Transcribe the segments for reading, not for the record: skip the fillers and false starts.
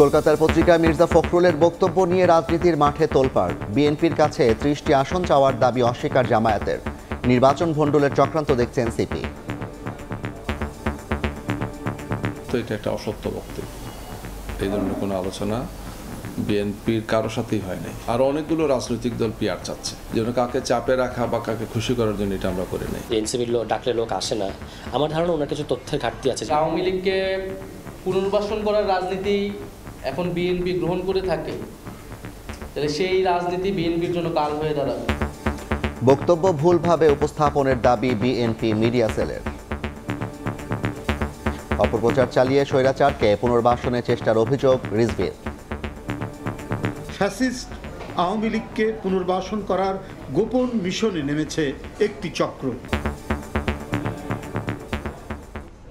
কলকাতার পত্রিকা মির্জা ফখরুলের বক্তব্য নিয়ে রাজনীতির মাঠে তোলপাড়। বিএনপির কাছে ৩০টি আসন চাওয়ার দাবি অস্বীকার জামায়াতের। নির্বাচন ভণ্ডুলের চক্রান্ত দেখছে এনসিপি। তো এটা একটা অসত্য বক্তব্য। এই ধরনের কোনো আলোচনা বিএনপির কারোর সাথেই হয় নাই। আর অনেকগুলো রাজনৈতিক দল পিআর চাচ্ছে, যেন কাকে চাপে রাখা বা কাকে খুশি করার জন্য এটা আমরা করি নাই। এনসিপির ডাকলে লোক আসে না, আমার ধারণা ওনার কিছু তথ্যের ঘাটতি আছে। আওয়ামী লীগকে পুনর্বাসন করার রাজনীতি এখন বিএনপি গ্রহণ করে থাকে, তাহলে সেই রাজনীতি বিএনপির জন্য কাল হয়ে দাঁড়াবে। বক্তব্য ভুলভাবে উপস্থাপনের দাবি বিএনপি মিডিয়া সেলের। অপপ্রচার চালিয়ে স্বৈরাচারকে পুনর্বাসনের চেষ্টার অভিযোগ রিজভীর। ফ্যাসিস্ট আওয়ামী লীগকে পুনর্বাসন করার গোপন মিশনে নেমেছে একটি চক্র।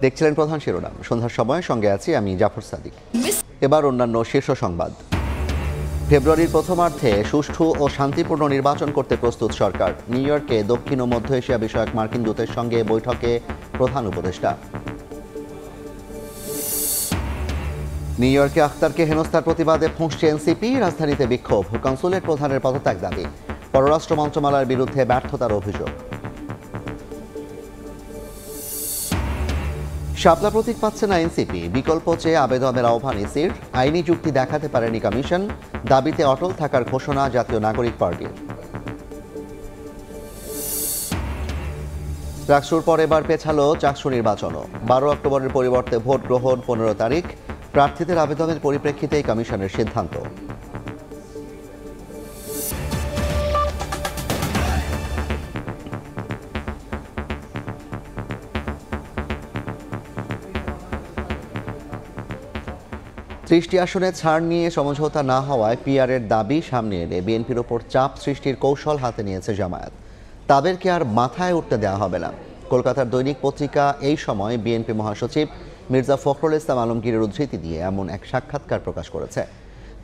দেখছিলেন প্রধান শিরোনাম। সন্ধ্যার সময় সঙ্গে আছি আমি জাফর সাদিক। এবার অন্যান্য শীর্ষ সংবাদ। ফেব্রুয়ারির প্রথমার্ধে সুষ্ঠু ও শান্তিপূর্ণ নির্বাচন করতে প্রস্তুত সরকার। নিউ ইয়র্কে দক্ষিণ ও মধ্য এশিয়া বিষয়ক মার্কিন দূতের সঙ্গে বৈঠকে প্রধান উপদেষ্টা। নিউ ইয়র্কে আখতারকে হেনস্থার প্রতিবাদে ফুঁসছে এনসিপি। রাজধানীতে বিক্ষোভ, কনসুলেট প্রধানের পদত্যাগ দাবি। পররাষ্ট্র মন্ত্রণালয়ের বিরুদ্ধে ব্যর্থতার অভিযোগ। শাপলা প্রতীক পাচ্ছে না এনসিপি, বিকল্প চেয়ে আবেদনের আহ্বান ইসির। আইনি যুক্তি দেখাতে পারেনি কমিশন, দাবিতে অটল থাকার ঘোষণা জাতীয় নাগরিক পার্টির। চাকসুর পর এবার পেছালো চাকসু নির্বাচনও। 12 অক্টোবরের পরিবর্তে ভোট গ্রহণ 15 তারিখ। প্রার্থীদের আবেদনের পরিপ্রেক্ষিতেই কমিশনের সিদ্ধান্ত। ত্রিশটি আসনে ছাড় নিয়ে সমঝোতা না হওয়ায় পিআরের দাবি সামনে এনে বিএনপির ওপর চাপ সৃষ্টির কৌশল হাতে নিয়েছে জামায়াত। তাদেরকে আর মাথায় উঠতে দেওয়া হবে না। কলকাতার দৈনিক পত্রিকা এই সময় বিএনপি মহাসচিব মির্জা ফখরুল ইসলাম আলমগীরের উদ্ধৃতি দিয়ে এমন এক সাক্ষাৎকার প্রকাশ করেছে।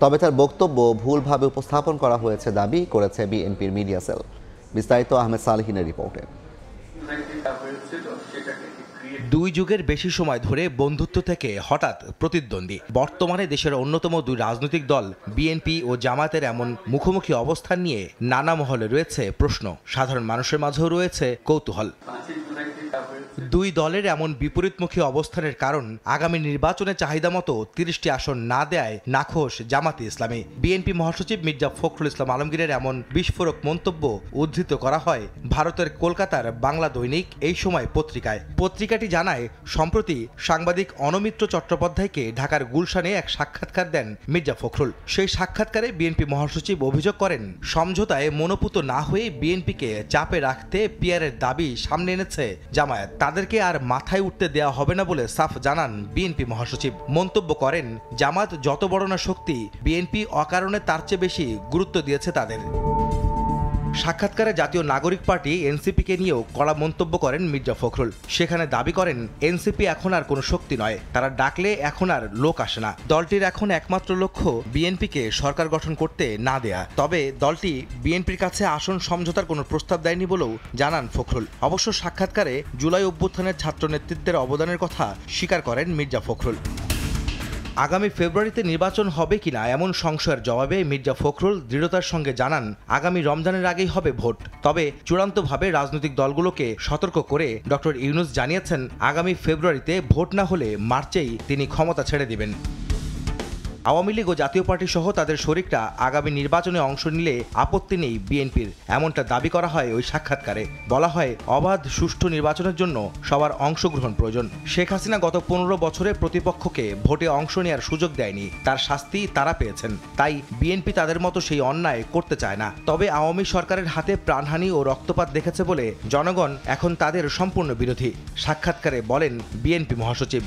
তবে তার বক্তব্য ভুলভাবে উপস্থাপন করা হয়েছে দাবি করেছে বিএনপির মিডিয়া সেল। বিস্তারিত আহমেদ সালেহিনের রিপোর্টে। 2 যুগের বেশি সময় ধরে বন্ধুত্ব থেকে হঠাৎ প্রতিদ্বন্দ্বী। বর্তমানে দেশের অন্যতম 2 রাজনৈতিক দল বিএনপি ও জামায়াতের এমন মুখোমুখি অবস্থান নিয়ে নানা মহলে রয়েছে প্রশ্ন, সাধারণ মানুষের মাঝেও রয়েছে কৌতূহল। 2 দলের এমন বিপরীতমুখী অবস্থানের কারণ আগামী নির্বাচনে চাহিদা মতো 30টি আসন না দেয় নাখোশ জামাতে ইসলামী। বিএনপি মহাসচিব মির্জা ফখরুল ইসলাম আলমগীরের এমন বিস্ফোরক মন্তব্য উদ্ধৃত করা হয় ভারতের কলকাতার বাংলা দৈনিক এই সময় পত্রিকায়। পত্রিকাটি জানায়, সম্প্রতি সাংবাদিক অনমিত্র চট্টোপাধ্যায়কে ঢাকার গুলশানে এক সাক্ষাৎকার দেন মির্জা ফখরুল। সেই সাক্ষাৎকারে বিএনপি মহাসচিব অভিযোগ করেন, সমঝোতায় মনোপুত না হয়ে বিএনপিকে চাপে রাখতে পিআরের দাবি সামনে এনেছে জামায়াত। তাদেরকে আর মাথায় উঠতে দেওয়া হবে না বলে সাফ জানান বিএনপি মহাসচিব। মন্তব্য করেন, জামায়াত যত বড় না শক্তি, বিএনপি অকারণে তার চেয়ে বেশি গুরুত্ব দিয়েছে তাদের। সাক্ষাৎকারে জাতীয় নাগরিক পার্টি এনসিপিকে নিয়েও কড়া মন্তব্য করেন মির্জা ফখরুল। সেখানে দাবি করেন, এনসিপি এখন আর কোনো শক্তি নয়, তারা ডাকলে এখন আর লোক আসে না। দলটির এখন একমাত্র লক্ষ্য বিএনপিকে সরকার গঠন করতে না দেয়া। তবে দলটি বিএনপির কাছে আসন সমঝোতার কোনো প্রস্তাব দেয়নি বলেও জানান ফখরুল। অবশ্য সাক্ষাৎকারে জুলাই অভ্যুত্থানের ছাত্র নেতৃত্বের অবদানের কথা স্বীকার করেন মির্জা ফখরুল। আগামী ফেব্রুয়ারিতে নির্বাচন হবে কিনা এমন সংশয়ের জবাবে মির্জা ফখরুল দৃঢ়তার সঙ্গে জানান, আগামী রমজানের আগেই হবে ভোট। তবে চূড়ান্তভাবে রাজনৈতিক দলগুলোকে সতর্ক করে ডক্টর ইউনূস জানিয়েছেন, আগামী ফেব্রুয়ারিতে ভোট না হলে মার্চেই তিনি ক্ষমতা ছেড়ে দিবেন। আওয়ামী লীগ ও জাতীয় পার্টি সহ তাদের শরিকরা আগামী নির্বাচনে অংশ নিলে আপত্তি নেই বিএনপির, এমনটা দাবি করা হয় ওই সাক্ষাৎকারে। বলা হয়, অবাধ সুষ্ঠু নির্বাচনের জন্য সবার অংশগ্রহণ প্রয়োজন। শেখ হাসিনা গত 15 বছরে প্রতিপক্ষকে ভোটে অংশ নেওয়ার সুযোগ দেয়নি, তার শাস্তি তারা পেয়েছেন। তাই বিএনপি তাদের মতো সেই অন্যায় করতে চায় না। তবে আওয়ামী সরকারের হাতে প্রাণহানি ও রক্তপাত দেখেছে বলে জনগণ এখন তাদের সম্পূর্ণ বিরোধী, সাক্ষাৎকারে বলেন বিএনপি মহাসচিব।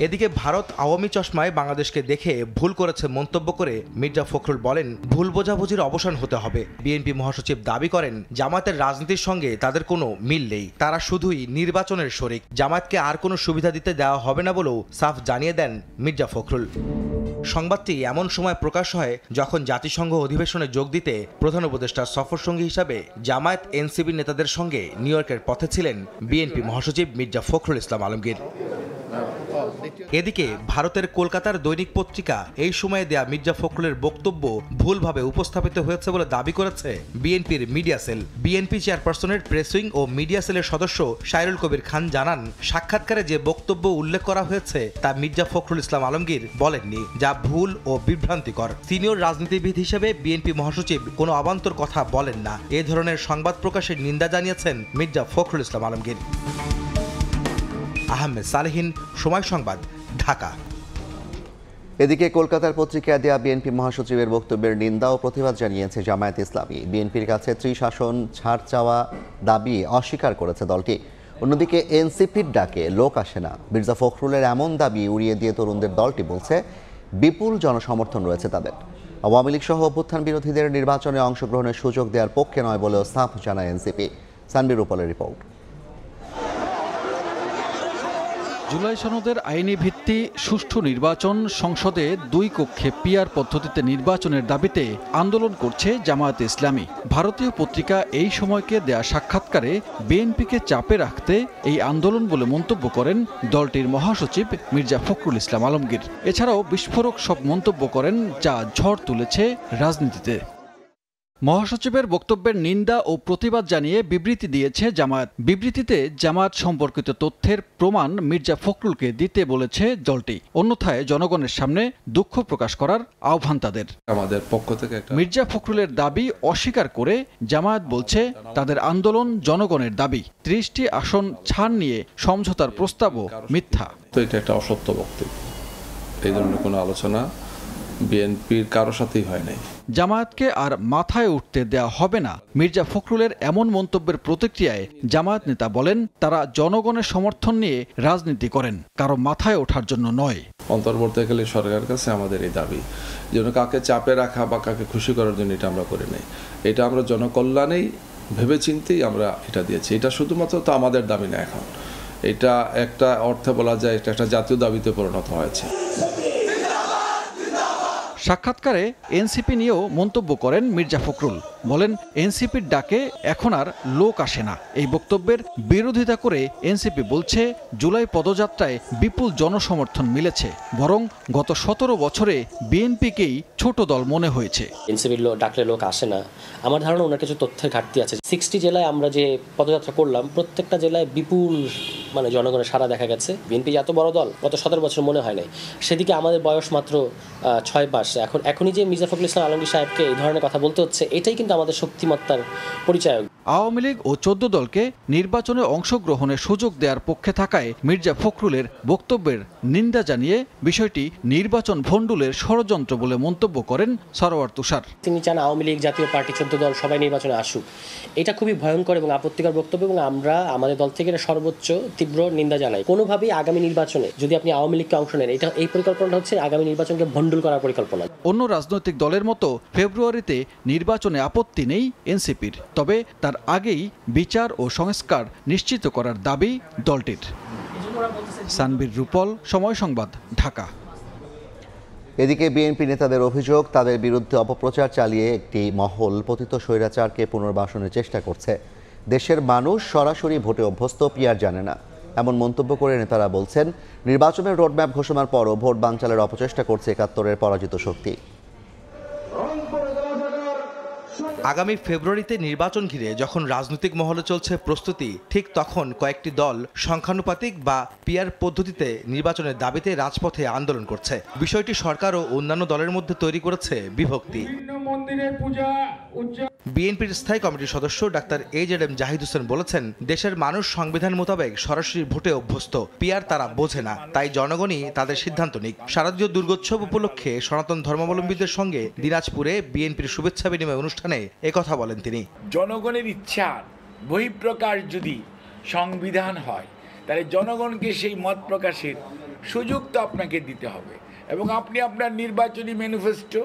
এদিকে ভারত আওয়ামী চশমায় বাংলাদেশকে দেখে ভুল করেছে মন্তব্য করে মির্জা ফখরুল বলেন, ভুল বোঝাবুঝির অবসান হতে হবে। বিএনপি মহাসচিব দাবি করেন, জামায়াতের রাজনীতির সঙ্গে তাদের কোনো মিল নেই, তারা শুধুই নির্বাচনের শরিক। জামায়াতকে আর কোনো সুবিধা দিতে দেওয়া হবে না বলেও সাফ জানিয়ে দেন মির্জা ফখরুল। সংবাদটি এমন সময় প্রকাশ হয় যখন জাতিসংঘ অধিবেশনে যোগ দিতে প্রধান উপদেষ্টার সফরসঙ্গী হিসাবে জামায়াত এনসিপি নেতাদের সঙ্গে নিউ ইয়র্কের পথে ছিলেন বিএনপি মহাসচিব মির্জা ফখরুল ইসলাম আলমগীর। এদিকে ভারতের কলকাতার দৈনিক পত্রিকা এই সময়ে দেয়া মির্জা ফখরুলের বক্তব্য ভুলভাবে উপস্থাপিত হয়েছে বলে দাবি করেছে বিএনপির মিডিয়া সেল। বিএনপি চেয়ারপারসনের প্রেস উইং ও মিডিয়া সেলের সদস্য সাইরুল কবির খান জানান, সাক্ষাৎকারে যে বক্তব্য উল্লেখ করা হয়েছে তা মির্জা ফখরুল ইসলাম আলমগীর বলেননি, যা ভুল ও বিভ্রান্তিকর। সিনিয়র রাজনীতিবিদ হিসেবে বিএনপি মহাসচিব কোনো অবান্তর কথা বলেন না। এ ধরনের সংবাদ প্রকাশের নিন্দা জানিয়েছেন মির্জা ফখরুল ইসলাম আলমগীর। আহমেদ সালেহীন, সময় সংবাদ, ঢাকা। এদিকে কলকাতার পত্রিকায় দেয়া বিএনপি মহাসচিবের বক্তব্যের নিন্দা ও প্রতিবাদ জানিয়েছে জামায়াত ইসলামী। বিএনপির কাছে ত্রিশাসন ছাড় চাওয়া দাবি অস্বীকার করেছে দলটি। অন্যদিকে এনসিপির ডাকে লোক আসে না, মির্জা ফখরুলের এমন দাবি উড়িয়ে দিয়ে তরুণদের দলটি বলছে বিপুল জনসমর্থন রয়েছে তাদের। আওয়ামী লীগ সহ অভ্যুত্থান বিরোধীদের নির্বাচনে অংশগ্রহণের সুযোগ দেওয়ার পক্ষে নয় বলেও সাফ জানায় এনসিপি। সানবির রূপালের রিপোর্ট। জুলাই সনদের আইনি ভিত্তি সুষ্ঠু নির্বাচন, সংসদে 2 কক্ষে পিআর পদ্ধতিতে নির্বাচনের দাবিতে আন্দোলন করছে জামায়াত ইসলামী। ভারতীয় পত্রিকা এই সময়কে দেয়া সাক্ষাৎকারে বিএনপিকে চাপে রাখতে এই আন্দোলন বলে মন্তব্য করেন দলটির মহাসচিব মির্জা ফখরুল ইসলাম আলমগীর। এছাড়াও বিস্ফোরক সব মন্তব্য করেন, যা ঝড় তুলেছে রাজনীতিতে। মহাসচিবের বক্তব্যের নিন্দা ও প্রতিবাদ জানিয়ে বিবৃতি দিয়েছে জামায়াত। বিবৃতিতে জামায়াত সম্পর্কিত তথ্যের প্রমাণ মির্জা ফখরুলকে দিতে বলেছে দলটি। অন্যথায় জনগণের সামনে দুঃখ প্রকাশ করার আহ্বান তাদের। আমাদের পক্ষ থেকে মির্জা ফখরুলের দাবি অস্বীকার করে জামায়াত বলছে, তাদের আন্দোলন জনগণের দাবি। 30টি আসন ছাড় নিয়ে সমঝোতার প্রস্তাবও মিথ্যা। তো এটা একটা অসত্য বক্তব্য। এই ধরনের কোনো আলোচনা বিএনপির কারো সাথেই হয় নাই। জামায়াতকে আর মাথায় উঠতে দেয়া হবে না, মির্জা ফখরুলের এমন মন্তব্যের প্রতিক্রিয়ায় জামায়াত নেতা বলেন, তারা জনগণের সমর্থন নিয়ে রাজনীতি করেন, কারো মাথায় ওঠার জন্য নয়। অন্তর্বর্তীকালীন সরকারের কাছে আমাদের এই দাবি, যেন কাকে চাপে রাখা বা কাকে খুশি করার জন্য এটা আমরা করি নাই। এটা আমরা জনকল্যাণেই ভেবেচিন্তেই আমরা এটা দিয়েছি। এটা শুধুমাত্র তো আমাদের দাবি না, এখন এটা একটা অর্থে বলা যায় এটা একটা জাতীয় দাবিতে পরিণত হয়েছে। সাক্ষাৎকারে এনসিপি নিয়েও মন্তব্য করেন মির্জা ফখরুল। বলেন, এনসিপির ডাকে এখন আর লোক আসে না। এই বক্তব্যের বিরোধিতা করে এনসিপি বলছে, জুলাই পদযাত্রায় বিপুল জনসমর্থন মিলেছে, বরং গত 17 বছরে বিএনপিকেই ছোট দল মনে হয়েছে। এনসিপির ডাকলে লোক আসে না, আমার ধারণা ওনার কিছু তথ্যের ঘাটতি আছে। 60 জেলায় আমরা যে পদযাত্রা করলাম, প্রত্যেকটা জেলায় বিপুল জনগণের সাড়া দেখা গেছে। বিএনপি এত বড় দল গত 17 বছর মনে হয় নাই। সেদিকে আমাদের বয়স মাত্র 6 মাস। এখনই যে মির্জা ফখরুল ইসলাম আলমগীর সাহেবকে এই ধরনের কথা বলতে হচ্ছে, এটাই কিন্তু আমাদের শক্তিমত্তার পরিচয়। আওয়ামী লীগ ও 14 দলকে নির্বাচনে অংশগ্রহণের সুযোগ দেওয়ার পক্ষে থাকায় মির্জা ফখরুলের বক্তব্যের নিন্দা জানিয়ে বিষয়টি নির্বাচন ভণ্ডুলের ষড়যন্ত্র বলে মন্তব্য করেন সরওয়ার তুষার। তিনি চান আওয়ামী লীগ, জাতীয় পার্টি, 14 দল সবাই নির্বাচনে আসুক। এটা খুবই ভয়ঙ্কর এবং আপত্তিকর বক্তব্য, এবং আমরা আমাদের দল থেকে সর্বোচ্চ তীব্র নিন্দা জানাই। কোনোভাবেই আগামী নির্বাচনে যদি আপনি আওয়ামী লীগকে অংশ নেন, এই পরিকল্পনাটা হচ্ছে আগামী নির্বাচনকে ভণ্ডুল করার পরিকল্পনা। অন্য রাজনৈতিক দলের মতো ফেব্রুয়ারিতে নির্বাচনে আপত্তি নেই এনসিপির, তবে তার আগেই বিচার ও সংস্কার নিশ্চিত করার দাবি দলটির। সানবির রূপল, সময় সংবাদ, ঢাকা। এদিকে বিএনপি নেতাদের অভিযোগ, তাদের বিরুদ্ধে অপপ্রচার চালিয়ে একটি মহল পতিত স্বৈরাচারকে পুনর্বাসনের চেষ্টা করছে। দেশের মানুষ সরাসরি ভোটে অভ্যস্ত, পিআর জানে না, এমন মন্তব্য করে নেতারা বলছেন, নির্বাচনের রোডম্যাপ ঘোষণার পরও ভোট বানচালের অপচেষ্টা করছে 71-এর পরাজিত শক্তি। আগামী ফেব্রুয়ারিতে নির্বাচন ঘিরে যখন রাজনৈতিক মহলে চলছে প্রস্তুতি, ঠিক তখন কয়েকটি দল সংখ্যানুপাতিক বা পিআর পদ্ধতিতে নির্বাচনের দাবিতে রাজপথে আন্দোলন করছে। বিষয়টি সরকার ও অন্যান্য দলের মধ্যে তৈরি করেছে বিভক্তি। বিএনপির স্থায়ী কমিটির সদস্য ডাক্তার AZM জাহিদ হোসেন বলেছেন, দেশের মানুষ সংবিধান মোতাবেক সরাসরি ভোটে অভ্যস্ত, পিআর তারা বোঝে না, তাই জনগণই তাদের সিদ্ধান্ত নিক। শারদীয় দুর্গোৎসব উপলক্ষে সনাতন ধর্মাবলম্বীদের সঙ্গে দিনাজপুরে বিএনপির শুভেচ্ছা বিনিময় অনুষ্ঠানে একথা বলেন তিনি। জনগণের ইচ্ছার বহিঃপ্রকাশ যদি সংবিধান হয়, তাহলে জনগণকে সেই মত প্রকাশের সুযোগ তো আপনাকে দিতে হবে, এবং আপনি আপনার নির্বাচনী ম্যানিফেস্টো,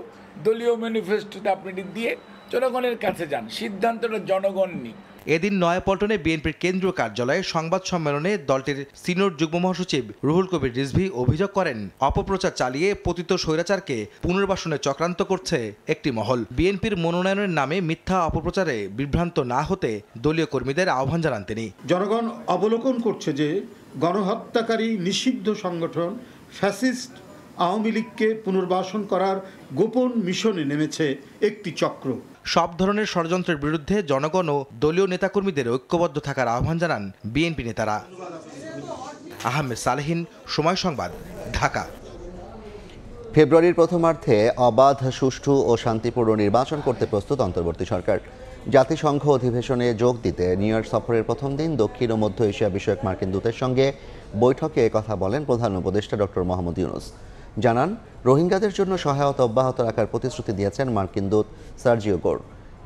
দলীয় ম্যানিফেস্টোতে আপনি দিয়ে জনগণের কাছে যান, সিদ্ধান্তটা জনগণ নিক। এদিন নয়াপল্টনে বিএনপির কেন্দ্রীয় কার্যালয়ে সংবাদ সম্মেলনে দলটির সিনিয়র যুগ্ম মহাসচিব রুহুল কবির রিজভী অভিযোগ করেন, অপপ্রচার চালিয়ে পতিত স্বৈরাচারকে পুনর্বাসনে চক্রান্ত করছে একটি মহল। বিএনপির মনোনয়নের নামে মিথ্যা অপপ্রচারে বিভ্রান্ত না হতে দলীয় কর্মীদের আহ্বান জানান তিনি। জনগণ অবলোকন করছে যে গণহত্যাকারী নিষিদ্ধ সংগঠন ফ্যাসিস্ট আওয়ামী লীগকে পুনর্বাসন করার গোপন মিশনে নেমেছে একটি চক্র। সব ধরনের ষড়যন্ত্রের বিরুদ্ধে জনগণ ও দলীয় নেতাকর্মীদের ঐক্যবদ্ধ থাকার আহ্বান জানান বিএনপি নেতারা। আহমেদ সালেহীন, সময় সংবাদ, ঢাকা। ফেব্রুয়ারির প্রথমার্ধে অবাধ, সুষ্ঠু ও শান্তিপূর্ণ নির্বাচন করতে প্রস্তুত অন্তর্বর্তী সরকার। জাতিসংঘ অধিবেশনে যোগ দিতে নিউ ইয়র্ক সফরের প্রথম দিন দক্ষিণ ও মধ্য এশিয়া বিষয়ক মার্কিন দূতের সঙ্গে বৈঠকে কথা বলেন প্রধান উপদেষ্টা ডক্টর মোহাম্মদ ইউনূস। জানান, রোহিঙ্গাদের জন্য সহায়তা অব্যাহত রাখার প্রতিশ্রুতি দিয়েছেন মার্কিন দূত সার্জিও গোর।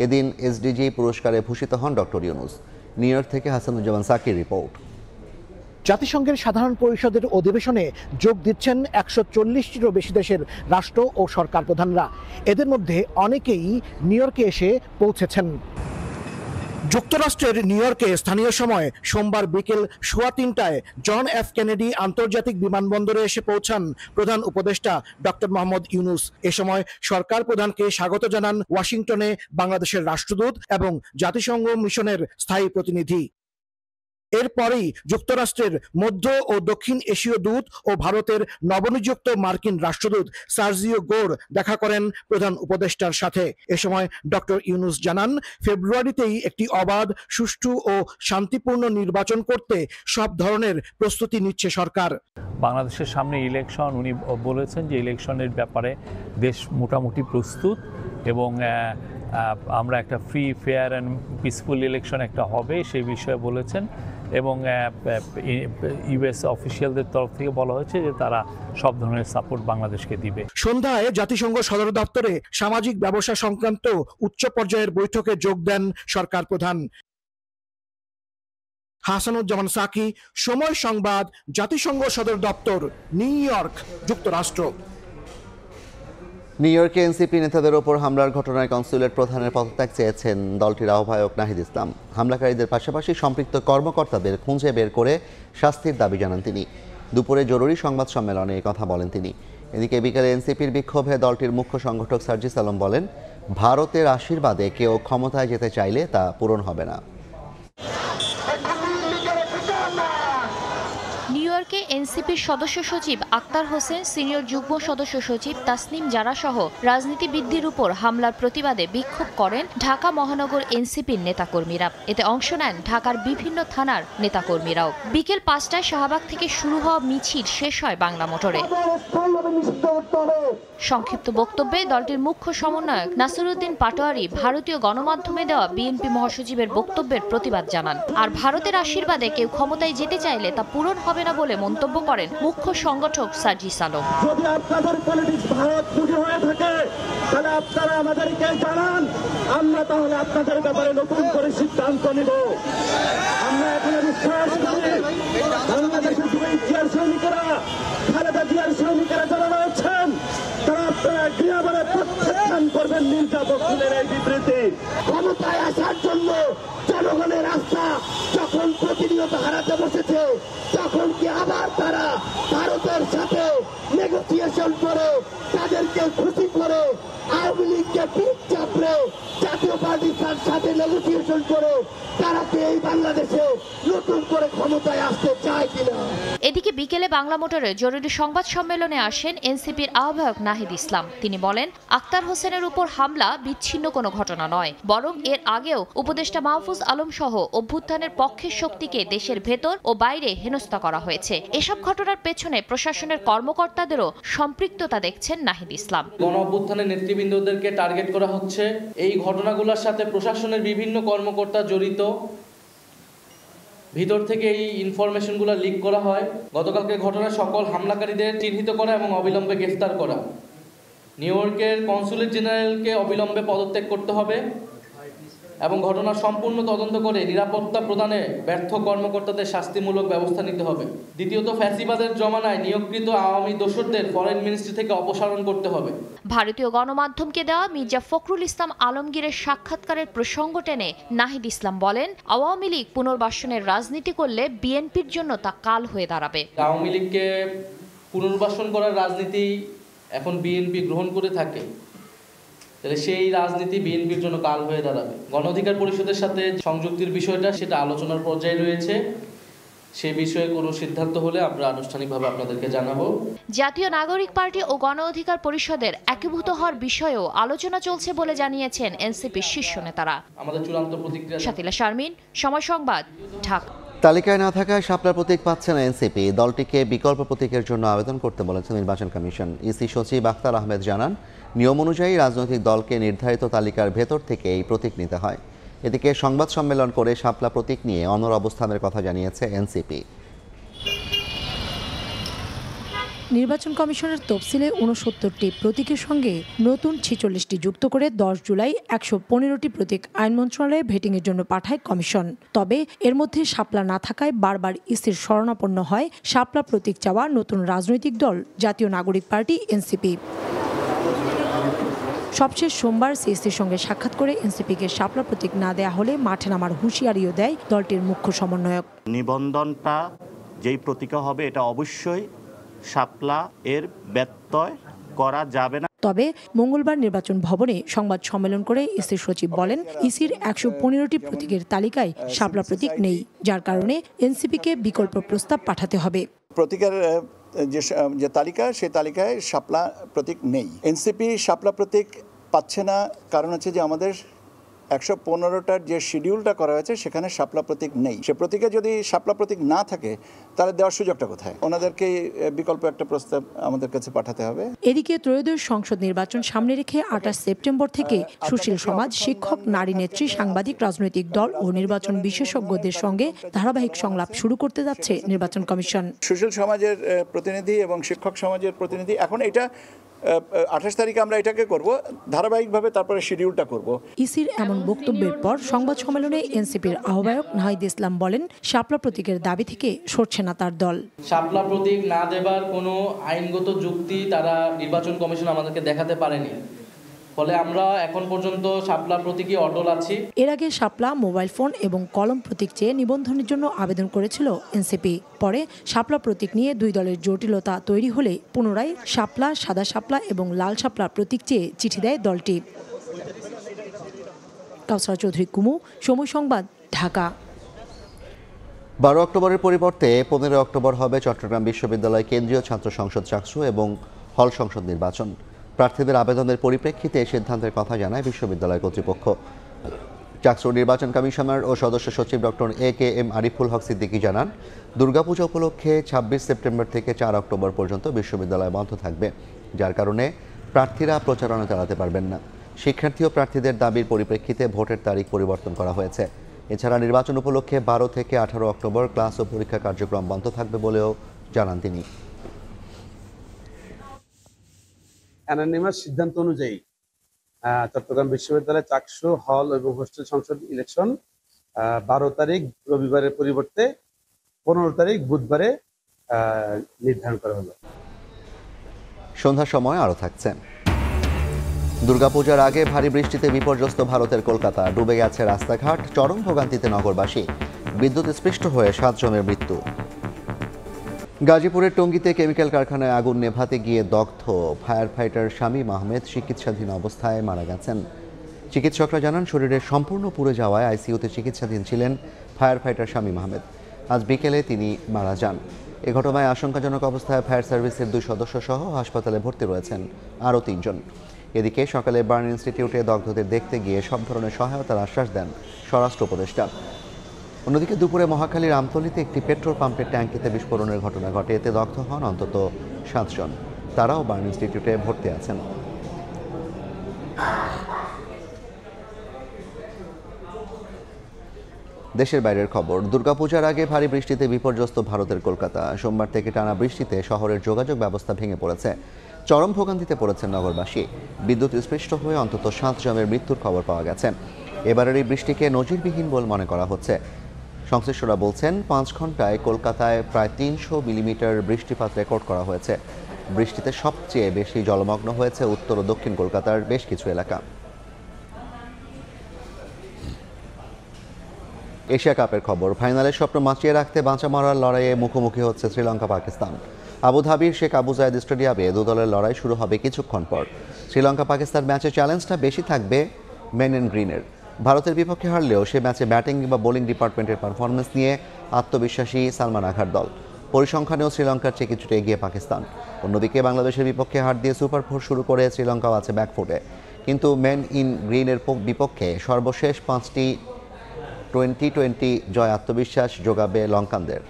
এদিন এসডিজি পুরস্কারে ভূষিত হন ডক্টর ইউনূস। নিউ ইয়র্ক থেকে হাসানুজ্জামান সাকির রিপোর্ট। জাতিসংঘের সাধারণ পরিষদের অধিবেশনে যোগ দিচ্ছেন 140টিরও বেশি দেশের রাষ্ট্র ও সরকার প্রধানরা। এদের মধ্যে অনেকেই নিউ ইয়র্কে এসে পৌঁছেছেন। যুক্তরাষ্ট্রের নিউ ইয়র্কে স্থানীয় সময় সোমবার বিকেল 3:15টায় জন এফ কেনেডি আন্তর্জাতিক বিমানবন্দরে এসে পৌঁছান প্রধান উপদেষ্টা ডক্টর মোহাম্মদ ইউনূস। এ সময় সরকার প্রধানকে স্বাগত জানান ওয়াশিংটনে বাংলাদেশের রাষ্ট্রদূত এবং জাতিসংঘ মিশনের স্থায়ী প্রতিনিধি। এরপরেই যুক্তরাষ্ট্রের মধ্য ও দক্ষিণ এশীয় দূত ও ভারতের নবনিযুক্ত মার্কিন রাষ্ট্রদূত সার্জিও গোর দেখা করেন প্রধান উপদেষ্টার সাথে। এ সময় ডক্টর ইউনূস জানান, ফেব্রুয়ারিতেই একটি অবাধ, সুষ্ঠু ও শান্তিপূর্ণ নির্বাচন করতে সব ধরনের প্রস্তুতি নিচ্ছে সরকার। বাংলাদেশের সামনে ইলেকশন, উনি বলেছেন যে ইলেকশনের ব্যাপারে দেশ মোটামুটি প্রস্তুত এবং আমরা একটা free, fair and peaceful election একটা হবে সেই বিষয়ে বলেছেন এবং ইউএস অফিসিয়ালদের তরফ থেকে বলা হয়েছে যে তারা সব ধরনের সাপোর্ট বাংলাদেশকে দিবে। সন্ধ্যায় জাতিসংঘ সদর দপ্তরে সামাজিক ব্যবসা সংক্রান্ত উচ্চ পর্যায়ের বৈঠকে যোগ দেন সরকার প্রধান। হাসানুজ্জামান সাকি, সময় সংবাদ, জাতিসংঘ সদর দপ্তর, নিউ ইয়র্ক, যুক্তরাষ্ট্র। নিউ ইয়র্কে এনসিপি নেতাদের ওপর হামলার ঘটনায় কনস্যুলেট প্রধানের পদত্যাগ চেয়েছেন দলটির আহ্বায়ক নাহিদ ইসলাম। হামলাকারীদের পাশাপাশি সম্পৃক্ত কর্মকর্তাদের খুঁজে বের করে শাস্তির দাবি জানান তিনি। দুপুরে জরুরি সংবাদ সম্মেলনে এই কথা বলেন তিনি। এদিকে বিকেলে এনসিপির বিক্ষোভে দলটির মুখ্য সংগঠক সার্জিস আলম বলেন, ভারতের আশীর্বাদে কেউ ক্ষমতায় যেতে চাইলে তা পূরণ হবে না। নিউ ইয়র্কে এনসিপির সদস্য সচিব আক্তার হোসেন, সিনিয়র যুগ্ম সদস্য সচিব তাসনিম জারা সহ রাজনীতিবিদদের উপর হামলার প্রতিবাদে বিক্ষোভ করেন ঢাকা মহানগর এনসিপির নেতাকর্মীরা। এতে অংশ নেন ঢাকার বিভিন্ন থানার নেতাকর্মীরাও। বিকেল 5টায় শাহবাগ থেকে শুরু হওয়া মিছিল শেষ হয় বাংলা মোটরে। সংক্ষিপ্ত বক্তব্যে দলটির মুখ্য সমন্বয়ক নাসিরউদ্দিন পাটোয়ারি ভারতীয় গণমাধ্যমে দেওয়া বিএনপি মহাসচিবের বক্তব্যের প্রতিবাদ জানান। আর ভারতের আশীর্বাদে কেউ ক্ষমতায় যেতে চাইলে তা পূরণ হবে না বলে মন্তব্য করেন মুখ্য সংগঠক সার্জিস আলম। যদি আপনাদের পলিটিক্স ভারত মুখী হয়ে থাকে তাহলে আপনারা আমাদেরকে জানান, আমরা তাহলে আপনাদের ব্যাপারে নতুন করে সিদ্ধান্ত নিব। আমরা এখানে বিশ্বাস করি বাংলাদেশের জিয়ার সৈনিকেরা, খালেদা জিয়ার সৈনিকেরা যারা রয়েছেন তারা আপনারা গৃহবলে প্রত্যাখ্যান করবেন নির্যাতনের এই বিবৃতি। ক্ষমতায় আসার জন্য জনগণের আস্থা যখন প্রতিনিয়ত হারাতে বসেছে, তখন কি আবার তারা ভারতের সাথে নেগোসিয়েশন করে, তাদেরকে খুশি করে, আওয়ামী লীগকে পিঠ চাপড়ে জাতীয় পার্টির সাথে নেগোসিয়েশন করে তারা কি এই বাংলাদেশে নতুন করে ক্ষমতায় আসতে চায় কিনা? এদিকে বিকেলে বাংলা মোটরে জরুরি সংবাদ সম্মেলনে আসেন এনসিপির আহ্বায়ক নাহিদ ইসলাম। তিনি বলেন, আক্তার হোসেনের উপর হামলা বিচ্ছিন্ন কোনো ঘটনা নয়, বরং এর আগেও উপদেষ্টা মাহফুজ আলম সহ অভ্যুত্থানের পক্ষের শক্তিকে দেশের ভেতর ও বাইরে হেনস্থা করা হয়েছে। এসব ঘটনার পেছনে প্রশাসনের কর্মকর্তাদেরও সম্পৃক্ততা দেখছেন নাহিদ ইসলাম। গণ অভ্যুত্থানের নেতৃবৃন্দদেরকে টার্গেট করা হচ্ছে। এই ঘটনাগুলোর সাথে প্রশাসনের বিভিন্ন কর্মকর্তা জড়িত। ভিতর থেকে এই ইনফরমেশনগুলো লিক করা হয়। গতকালকে ঘটনার সকল হামলাকারীদের চিহ্নিত করা এবং অবিলম্বে গ্রেফতার করা। নিউ ইয়র্কের কনস্যুলেট জেনারেলকে অবিলম্বে পদত্যাগ করতে হবে এবং ঘটনার সম্পূর্ণ তদন্ত করে নিরাপত্তা প্রদানে ব্যর্থ কর্মকর্তাদের শাস্তিমূলক ব্যবস্থা নিতে হবে। দ্বিতীয়ত, ফ্যাসিবাদের জমানায় নিয়োগকৃত আওয়ামী দোসরদের ফরেন মিনিস্ট্রি থেকে অপসারণ করতে হবে। ভারতীয় গণমাধ্যমকে দেওয়া মির্জা ফখরুল ইসলাম আলমগীরের সাক্ষাৎকারের প্রসঙ্গ টেনে নাহিদ ইসলাম বলেন, আওয়ামী লীগ পুনর্বাসনের রাজনীতি করলে বিএনপির জন্য তা কাল হয়ে দাঁড়াবে। আওয়ামী লীগকে পুনর্বাসন করার রাজনীতি এখন বিএনপি গ্রহণ করে থাকে, তাহলে সেই রাজনীতি বিএনপির জন্য কাল হয়ে দাঁড়াবে। গণ অধিকার পরিষদের সাথে সংযুক্তির বিষয়টা সেটা আলোচনার পর্যায়ে রয়েছে। সে বিষয়ে কোনো সিদ্ধান্ত হলে আমরা আনুষ্ঠানিকভাবে আপনাদেরকে জানাবো। জাতীয় নাগরিক পার্টি ও গণ অধিকার পরিষদের একীভূত হওয়ার বিষয়েও আলোচনা চলছে বলে জানিয়েছেন এনসিপির শীর্ষ নেতারা। আমাদের চূড়ান্ত প্রতিক্রিয়া। শাতিলা শারমিন, সময় সংবাদ, ঢাকা। তালিকায় না থাকায় শাপলা প্রতীক পাচ্ছে না এনসিপি। দলটিকে বিকল্প প্রতীকের জন্য আবেদন করতে বলেছে নির্বাচন কমিশন। ইসি সচিব আখতার আহমেদ জানান, নিয়ম অনুযায়ী রাজনৈতিক দলকে নির্ধারিত তালিকার ভেতর থেকে এই প্রতীক নিতে হয়। এদিকে সংবাদ সম্মেলন করে শাপলা প্রতীক নিয়ে অনড় অবস্থানের কথা জানিয়েছে এনসিপি। নির্বাচন কমিশনের তফসিলে ৬৯টি প্রতীকের সঙ্গে নতুন ৪৬টি যুক্ত করে ১০ জুলাই ১১৫টি প্রতীক আইন মন্ত্রণালয়ে ভেটিংয়ের জন্য পাঠায় কমিশন। তবে এর মধ্যে শাপলা না থাকায় বারবার ইসির শরণাপন্ন হয় শাপলা প্রতীক চাওয়া নতুন রাজনৈতিক দল জাতীয় নাগরিক পার্টি এনসিপি। সবশেষ সোমবার সিএসির সঙ্গে সাক্ষাৎ করে এনসিপিকে শাপলা প্রতীক না দেয়া হলে মাঠে নামার হুঁশিয়ারিও দেয় দলটির মুখ্য সমন্বয়ক। নিবন্ধনটা যেই প্রতীক হবে এটা অবশ্যই শাপলা এর ব্যত্যয় করা যাবে না। তবে মঙ্গলবার নির্বাচন ভবনে সংবাদ সম্মেলন করে ইসির সচিব বলেন, ইসির ১১৫টি প্রতীকের তালিকায় শাপলা প্রতীক নেই, যার কারণে এনসিপিকে বিকল্প প্রস্তাব পাঠাতে হবে। প্রতীকের যে তালিকা সেই তালিকায় শাপলা প্রতীক নেই। এনসিপি শাপলা প্রতীক পাচ্ছে না, কারণ হচ্ছে যে আমাদের ১১৫টার যে শিডিউলটা করা হয়েছে সেখানে শাপলা প্রতীক নেই। সে প্রতীকে যদি শাপলা প্রতীক না থাকে তাহলে দেওয়ার সুযোগটা কোথায়? ওনাদেরকে বিকল্প একটা প্রস্তাব আমাদের কাছে পাঠাতে হবে। এদিকে ত্রয়োদশ সংসদ নির্বাচন সামনে রেখে ২৮ সেপ্টেম্বর থেকে সুশীল সমাজ, শিক্ষক, নারী নেত্রী, সাংবাদিক, রাজনৈতিক দল ও নির্বাচন বিশেষজ্ঞদের সঙ্গে ধারাবাহিক সংলাপ শুরু করতে যাচ্ছে নির্বাচন কমিশন। সুশীল সমাজের প্রতিনিধি এবং শিক্ষক সমাজের প্রতিনিধি, এখন এটা ২৮ তারিখে আমরা এটাকে করব, ধারাবাহিকভাবে তারপরে শিডিউলটা করব। ইসির এমন বক্তব্যের পর সংবাদ সম্মেলনে এনসিপির আহ্বায়ক নাহিদ ইসলাম বলেন, শাপলা প্রতীকের দাবি থেকে সরছে না তার দল। শাপলা প্রতীক না দেবার কোনো আইনগত যুক্তি তারা নির্বাচন কমিশন আমাদেরকে দেখাতে পারেনি, ফলে আমরা এখন পর্যন্ত শাপলা প্রতীকই অটল আছি। এর আগে শাপলা, মোবাইল ফোন এবং কলম প্রতীক চেয়ে নিবন্ধনের জন্য আবেদন করেছিল এনসিপি। পরে শাপলা প্রতীক নিয়ে দুই দলের জটিলতা তৈরি হলে পুনরায় শাপলা, সাদা শাপলা এবং লাল শাপলা প্রতীক চেয়ে চিঠি দেয় দলটি। কাউসার চৌধুরী কুমু, সময় সংবাদ, ঢাকা। ১২ অক্টোবরের পরিবর্তে ১৫ অক্টোবর হবে চট্টগ্রাম বিশ্ববিদ্যালয় কেন্দ্রীয় ছাত্র সংসদ চাকসু এবং হল সংসদ নির্বাচন। প্রার্থীদের আবেদনের পরিপ্রেক্ষিতে সিদ্ধান্তের কথা জানায় বিশ্ববিদ্যালয় কর্তৃপক্ষ। চাকসু নির্বাচন কমিশনার ও সদস্য সচিব ডক্টর এ.কে.এম. আরিফুল হক সিদ্দিকী জানান, দুর্গাপূজা উপলক্ষে ২৬ সেপ্টেম্বর থেকে ৪ অক্টোবর পর্যন্ত বিশ্ববিদ্যালয় বন্ধ থাকবে, যার কারণে প্রার্থীরা প্রচারণা চালাতে পারবেন না। শিক্ষার্থী ও প্রার্থীদের দাবির পরিপ্রেক্ষিতে ভোটের তারিখ পরিবর্তন করা হয়েছে। এছাড়া নির্বাচন উপলক্ষে ১২ থেকে ১৮ অক্টোবর ক্লাস ও পরীক্ষা কার্যক্রম বন্ধ থাকবে বলেও জানান তিনি। অ্যানোনিমাস সিদ্ধান্ত অনুযায়ী চট্টগ্রাম বিশ্ববিদ্যালয় চাকসু, হল এবং হোস্টেল সংসদ ইলেকশন ১২ তারিখ রবিবারের পরিবর্তে ১৫ তারিখ বুধবারে নির্ধারণ করা হলো। সন্ধ্যার সময় আরও থাকছে। দুর্গাপূজার আগে ভারী বৃষ্টিতে বিপর্যস্ত ভারতের কলকাতা, ডুবে গেছে রাস্তাঘাট, চরম ভোগান্তিতে নগরবাসী। বিদ্যুৎ স্পৃষ্ট হয়ে ৭ জনের মৃত্যু। গাজীপুরের টঙ্গীতে কেমিক্যাল কারখানায় আগুন নেভাতে গিয়ে দগ্ধ ফায়ার ফাইটার শামীম আহমেদ চিকিৎসাধীন অবস্থায় মারা গেছেন। চিকিৎসকরা জানান, শরীরের সম্পূর্ণ পুড়ে যাওয়ায় আইসিইউতে চিকিৎসাধীন ছিলেন ফায়ার ফাইটার শামীম আহমেদ। আজ বিকেলে তিনি মারা যান। এ ঘটনায় আশঙ্কাজনক অবস্থায় ফায়ার সার্ভিসের 2 সদস্য সহ হাসপাতালে ভর্তি রয়েছেন আরও 3 জন। এদিকে সকালে বার্ন ইনস্টিটিউটে দগ্ধদের দেখতে গিয়ে সব ধরনের সহায়তার আশ্বাস দেন স্বরাষ্ট্র উপদেষ্টা। অন্যদিকে দুপুরে মহাখালীর আমতলীতে একটি পেট্রোল পাম্পের ট্যাঙ্কিতে বিস্ফোরণের ঘটনা ঘটে, এতে দগ্ধ হন অন্তত 7 জন। তারাও বার্ন ইনস্টিটিউটে ভর্তি আছেন। দেশের বাইরের খবর। দুর্গাপূজার আগে ভারী বৃষ্টিতে বিপর্যস্ত ভারতের কলকাতা। সোমবার থেকে টানা বৃষ্টিতে শহরের যোগাযোগ ব্যবস্থা ভেঙে পড়েছে। চরম ভোগান্তিতে পড়েছেন নগরবাসী। বিদ্যুৎ স্পৃষ্ট হয়ে অন্তত 7 জনের মৃত্যুর খবর পাওয়া গেছে। এবারের এই বৃষ্টিকে নজিরবিহীন বলে মনে করা হচ্ছে। সংশ্লিষ্টরা বলছেন, 5 ঘন্টায় কলকাতায় প্রায় 300 মিলিমিটার বৃষ্টিপাত রেকর্ড করা হয়েছে। বৃষ্টিতে সবচেয়ে বেশি জলমগ্ন হয়েছে উত্তর ও দক্ষিণ কলকাতার বেশ কিছু এলাকা। এশিয়া কাপের খবর। ফাইনালের স্বপ্ন বাঁচিয়ে রাখতে বাঁচা মরার লড়াইয়ে মুখোমুখি হচ্ছে শ্রীলঙ্কা পাকিস্তান। আবুধাবির শেখ আবু জায়েদ স্টেডিয়ামে 2 দলের লড়াই শুরু হবে কিছুক্ষণ পর। শ্রীলঙ্কা পাকিস্তান ম্যাচে চ্যালেঞ্জটা বেশি থাকবে মেন এন্ড গ্রিনের। ভারতের বিপক্ষে হারলেও সে ম্যাচে ব্যাটিং কিংবা বোলিং ডিপার্টমেন্টের পারফরমেন্স নিয়ে আত্মবিশ্বাসী সালমান আখার দল। পরিসংখ্যানেও শ্রীলঙ্কার চেয়ে কিছুটা এগিয়ে পাকিস্তান। অন্যদিকে বাংলাদেশের বিপক্ষে হার দিয়ে সুপার 4 শুরু করে শ্রীলঙ্কাও আছে ব্যাকফুটে, কিন্তু মেন ইন গ্রিনের বিপক্ষে সর্বশেষ 5টি টি20 জয় আত্মবিশ্বাস যোগাবে লঙ্কানদের।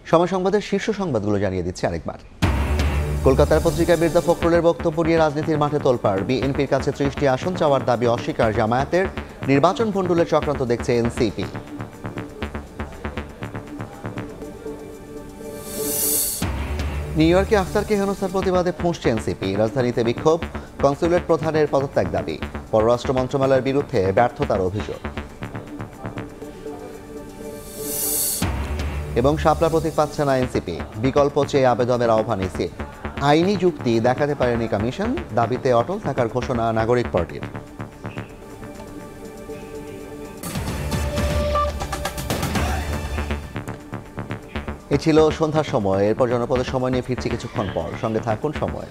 সময় সংবাদের শীর্ষ সংবাদগুলো জানিয়ে দিচ্ছে আরেকবার। কলকাতার পত্রিকায় মির্জা ফখরুলের বক্তব্য নিয়ে রাজনীতির মাঠে তোলপাড়। বিএনপির কাছে 30টি আসন চাওয়ার দাবি অস্বীকার জামায়াতের। নির্বাচন ভণ্ডুলের চক্রান্ত দেখছে এনসিপি। নিউ ইয়র্কে আখতারকে হেনস্থার প্রতিবাদে ফুঁসছে এনসিপি। রাজধানীতে বিক্ষোভ, কনস্যুলেট প্রধানের পদত্যাগ দাবি, পররাষ্ট্র মন্ত্রণালয়ের বিরুদ্ধে ব্যর্থতার অভিযোগ। এবং শাপলা প্রতীক পাচ্ছে না এনসিপি, বিকল্প চেয়ে আবেদনের আহ্বান ইসির। আইনি যুক্তি দেখাতে পারেনি কমিশন, দাবিতে অটল থাকার ঘোষণা নাগরিক পার্টির। এ ছিল সন্ধ্যার সময়। এরপর জনপদের সময় নিয়ে ফিরছি কিছুক্ষণ পর। সঙ্গে থাকুন সময়।